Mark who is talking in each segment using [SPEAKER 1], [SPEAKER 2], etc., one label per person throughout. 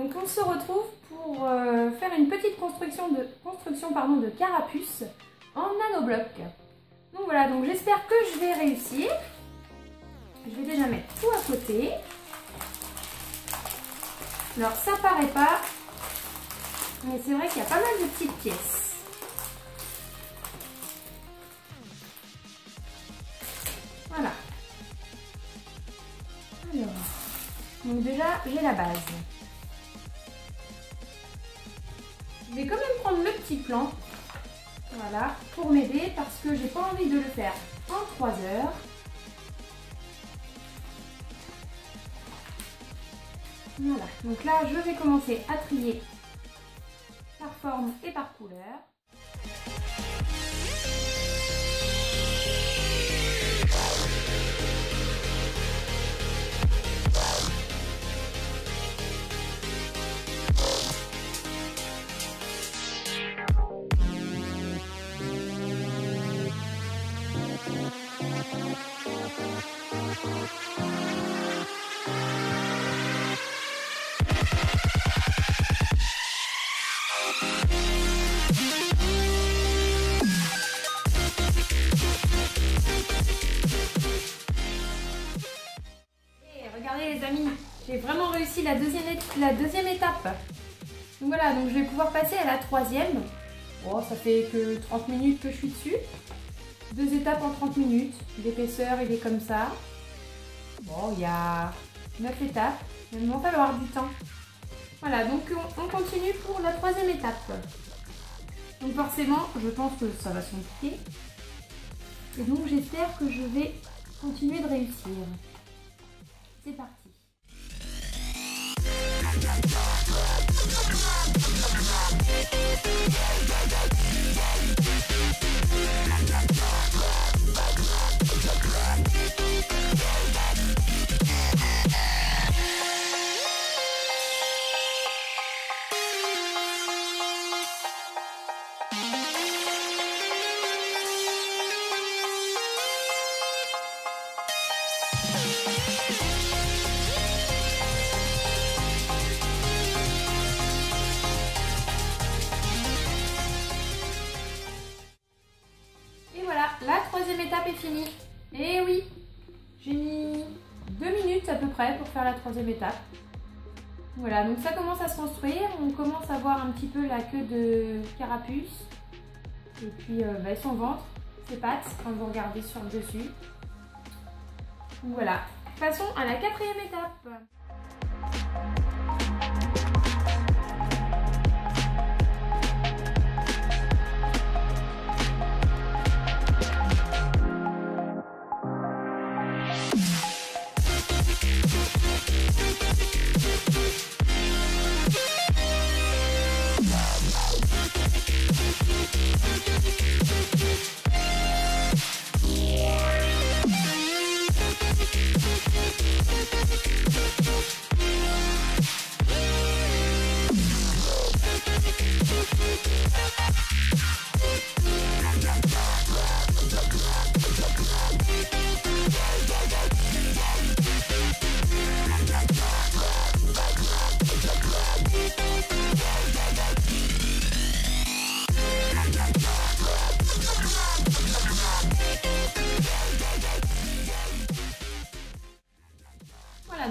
[SPEAKER 1] donc on se retrouve pour faire une petite construction de carapuce en nanobloc. Donc voilà, donc j'espère que je vais réussir. Je vais déjà mettre tout à côté. Alors ça paraît pas, mais c'est vrai qu'il y a pas mal de petites pièces. Voilà. Alors, donc déjà j'ai la base. Je vais quand même prendre le petit plan, voilà, pour m'aider parce que j'ai pas envie de le faire en 3 heures. Voilà, donc là je vais commencer à trier par forme et par couleur. Regardez les amis, j'ai vraiment réussi la deuxième étape. Donc voilà, donc je vais pouvoir passer à la 3e. Bon, ça fait que 30 minutes que je suis dessus. 2 étapes en 30 minutes. L'épaisseur, il est comme ça. Bon, il y a 9 étapes. Il va falloir du temps. Voilà, donc on continue pour la 3e étape. Donc forcément, je pense que ça va se compliquer. Et donc j'espère que je vais continuer de réussir. C'est parti. La 3e étape est finie. Et oui, j'ai mis 2 minutes à peu près pour faire la 3e étape. Voilà, donc ça commence à se construire. On commence à voir un petit peu la queue de carapuce. Et puis son ventre, ses pattes, quand vous regardez sur le dessus. Donc voilà, passons à la 4e étape.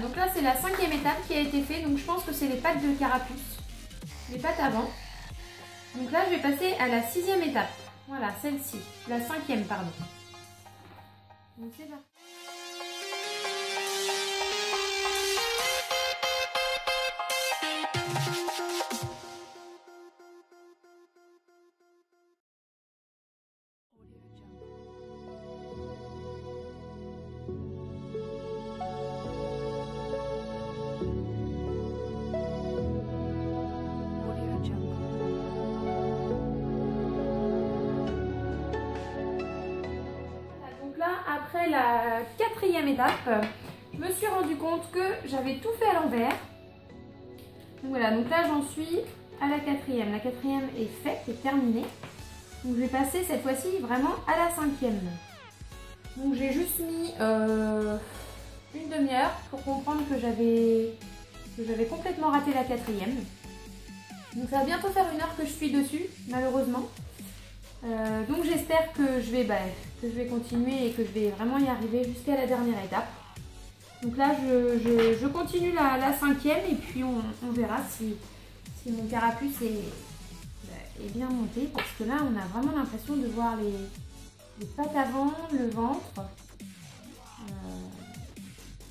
[SPEAKER 1] Donc là c'est la 5e étape qui a été faite, donc je pense que c'est les pattes de carapuce, les pattes avant. Donc là je vais passer à la 6e étape, voilà celle-ci, la 5e pardon. Donc c'est parti. Après la 4e étape, je me suis rendu compte que j'avais tout fait à l'envers. Donc voilà, donc là j'en suis à la 4e. La 4e est faite, est terminée. Donc je vais passer cette fois-ci vraiment à la 5e. Donc j'ai juste mis une demi-heure pour comprendre que j'avais que j'avais complètement raté la 4e. Donc ça va bientôt faire 1 heure que je suis dessus, malheureusement. Donc j'espère que je vais continuer et que je vais vraiment y arriver jusqu'à la dernière étape. Donc là je continue la 5e et puis on verra si mon carapuce est bien monté, parce que là on a vraiment l'impression de voir les pattes avant, le ventre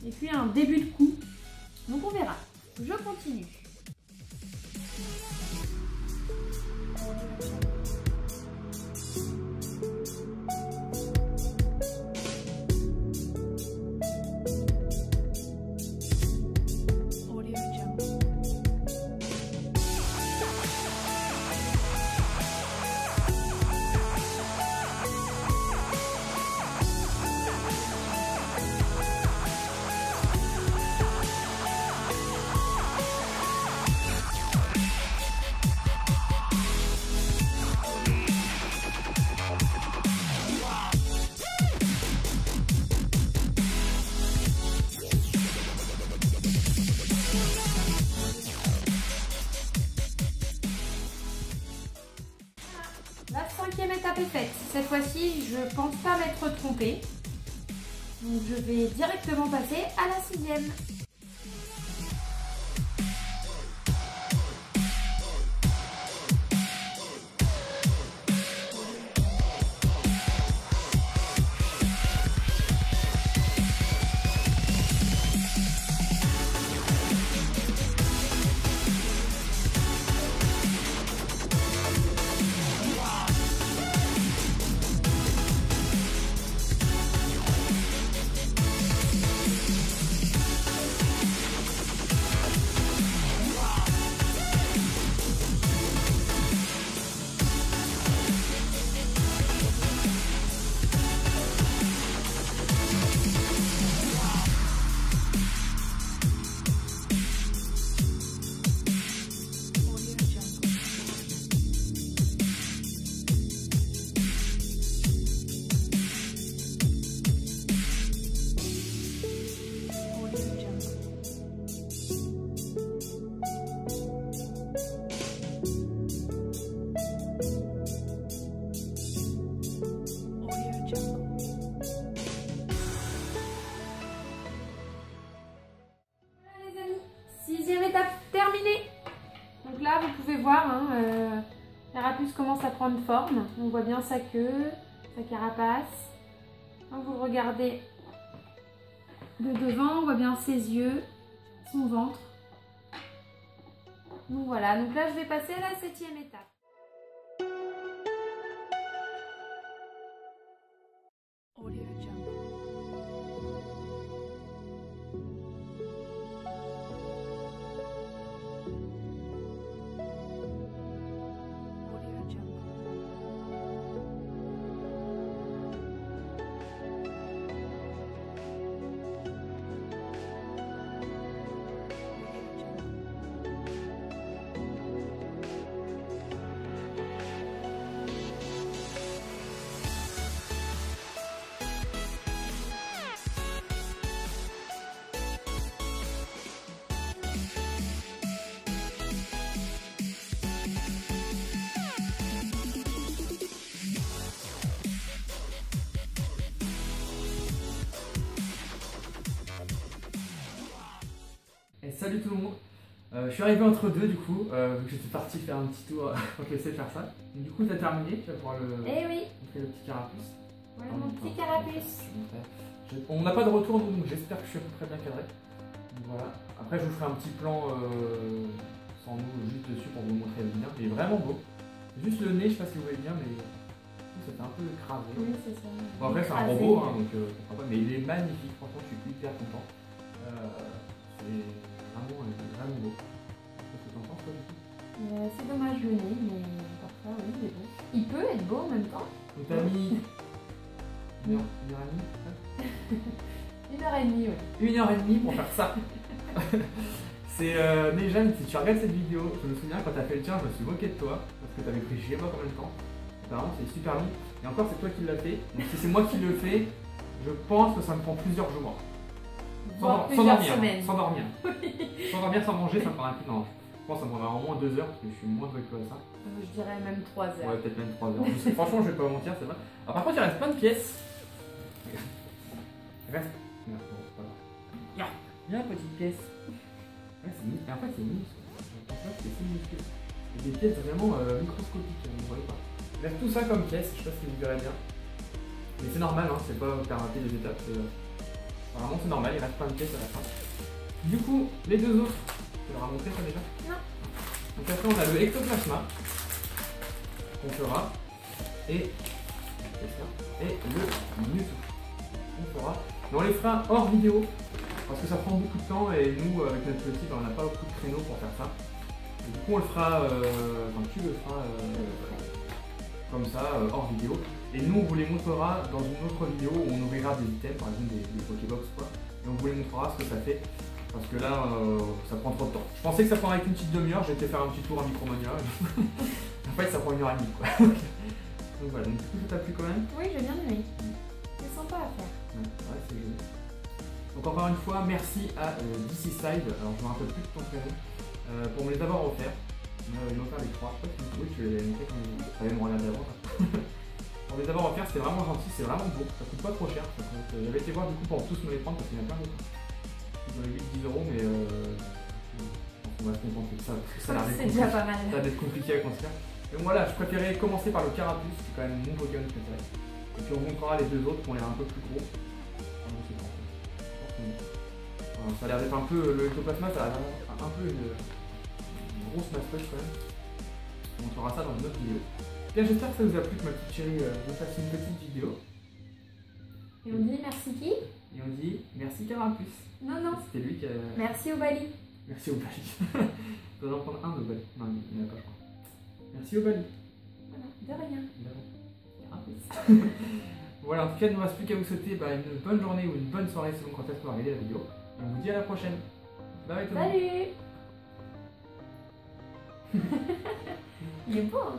[SPEAKER 1] et puis un début de cou. Donc on verra. Je continue. La 5e étape est faite. Cette fois-ci, je pense pas m'être trompée. Donc je vais directement passer à la 6e. Étape terminée. Donc là vous pouvez voir la carapuce commence à prendre forme. On voit bien sa queue, sa carapace. Quand vous regardez de devant, on voit bien ses yeux, son ventre. Donc voilà, donc là je vais passer à la 7e étape.
[SPEAKER 2] Salut tout le monde, je suis arrivé entre deux du coup, vu que j'étais parti faire un petit tour pour te laisser faire ça. Donc, du coup tu as terminé, tu vas pouvoir montrer le petit carapuce.
[SPEAKER 1] Voilà mon petit carapuce.
[SPEAKER 2] On n'a pas de retour nous, donc j'espère que je suis à peu près bien cadré. Donc, voilà. Après je vous ferai un petit plan sans nous juste dessus pour vous montrer bien. Il est vraiment beau. Juste le nez, je sais pas si vous voyez bien, mais ça fait un peu écrasé.
[SPEAKER 1] Oui c'est ça.
[SPEAKER 2] Bon, après c'est un robot, hein, donc pourquoi pas, mais il est magnifique, franchement je suis hyper content. C'est vraiment beau. Qu'est-ce que t'en penses toi du coup?
[SPEAKER 1] C'est dommage le nez, mais parfois oui, il est beau. Il peut être beau en même temps.
[SPEAKER 2] Donc t'as mis 1h30
[SPEAKER 1] 1h30, oui.
[SPEAKER 2] 1h30 pour faire ça. C'est Nejane, si tu regardes cette vidéo, je me souviens quand t'as fait le tien, je me suis moqué de toi, parce que t'avais pris je sais pas combien de temps. Apparemment c'est super long. Et encore c'est toi qui l'as fait. Donc si c'est moi qui le fais, je pense que ça me prend plusieurs jours.
[SPEAKER 1] voire plusieurs semaines.
[SPEAKER 2] S'endormir. S'endormir sans manger, ça me prendra plus. Non, je pense que ça me prendra au moins 2 heures parce que je suis moins doué que ça.
[SPEAKER 1] Je dirais même 3 heures.
[SPEAKER 2] Ouais, peut-être même 3 heures. Franchement, je vais pas mentir, c'est vrai. Alors, par contre, il reste plein de pièces. Il reste. Non, voilà. Viens, petite pièce. Ouais, c'est en fait, c'est minuscule. Je pense pas que c'est si minuscule. C'est des pièces vraiment microscopiques, vous ne voyez pas. Il reste tout ça comme pièce, je sais pas si vous verrez bien. Mais c'est normal, hein, c'est pas faire rater les étapes. Vraiment, c'est normal, il reste plein de pièces à la fin. Du coup, les deux autres, tu leur as montré ça déjà?
[SPEAKER 1] Non.
[SPEAKER 2] Donc après, on a le ectoplasma qu'on fera et le Mewtwo qu'on fera. Mais on les fera hors vidéo parce que ça prend beaucoup de temps et nous, avec notre petit, on n'a pas beaucoup de créneaux pour faire ça. Et du coup, on le fera, enfin, tu le feras comme ça, hors vidéo. Et nous, on vous les montrera dans une autre vidéo où on ouvrira des items, par exemple des Pokébox quoi. Et on vous les montrera ce que ça fait. Parce que là, ça prend trop de temps. Je pensais que ça prendrait qu'une petite demi-heure, j'ai été faire un petit tour à Micromania. En fait, ça prend 1h30 quoi. Donc voilà, donc du coup, ça t'a plu quand même?
[SPEAKER 1] Oui, j'ai bien aimé. C'est sympa à faire.
[SPEAKER 2] Ouais, c'est joli. Donc encore une fois, merci à DC Side, alors je me rappelle plus de ton prénom, pour me les avoir offerts. Ils m'ont offert les 3. Je sais pas si tu les avais montrés quand tu avais me regarder avant. Pour les avoir offerts, c'était vraiment gentil, c'est vraiment beau. Ça coûte pas trop cher. J'avais été voir du coup pour tous me les prendre parce qu'il y en a plein d'autres. Ils ont 10 €, mais on va se contenter de ça.
[SPEAKER 1] C'est déjà pas mal.
[SPEAKER 2] Ça va être compliqué à construire. Mais voilà, je préférais commencer par le Carapuce, c'est quand même mon Pokémon préféré. Et puis on montrera les deux autres qui ont l'air un peu plus gros. Ça a l'air d'être un peu. Le ectoplasma, ça a l'air un peu une grosse mascotte quand même. On fera ça dans une autre vidéo. Bien, j'espère que ça vous a plu que ma petite chérie me fasse une petite vidéo.
[SPEAKER 1] Et on dit merci qui?
[SPEAKER 2] Et on dit merci Carapuce.
[SPEAKER 1] Non, non.
[SPEAKER 2] C'était lui qui a.
[SPEAKER 1] Merci Obali.
[SPEAKER 2] Merci Obali. Je dois en prendre un d'Obali. Non, il n'y en a pas, je crois. Merci Obali.
[SPEAKER 1] Voilà, de rien.
[SPEAKER 2] Carapuce. Voilà, en tout cas, il ne nous reste plus qu'à vous souhaiter une bonne journée ou une bonne soirée selon quand est-ce qu'on va regarder la vidéo. Et on vous dit à la prochaine. Bye bye tout le monde.
[SPEAKER 1] Salut. Il est beau hein.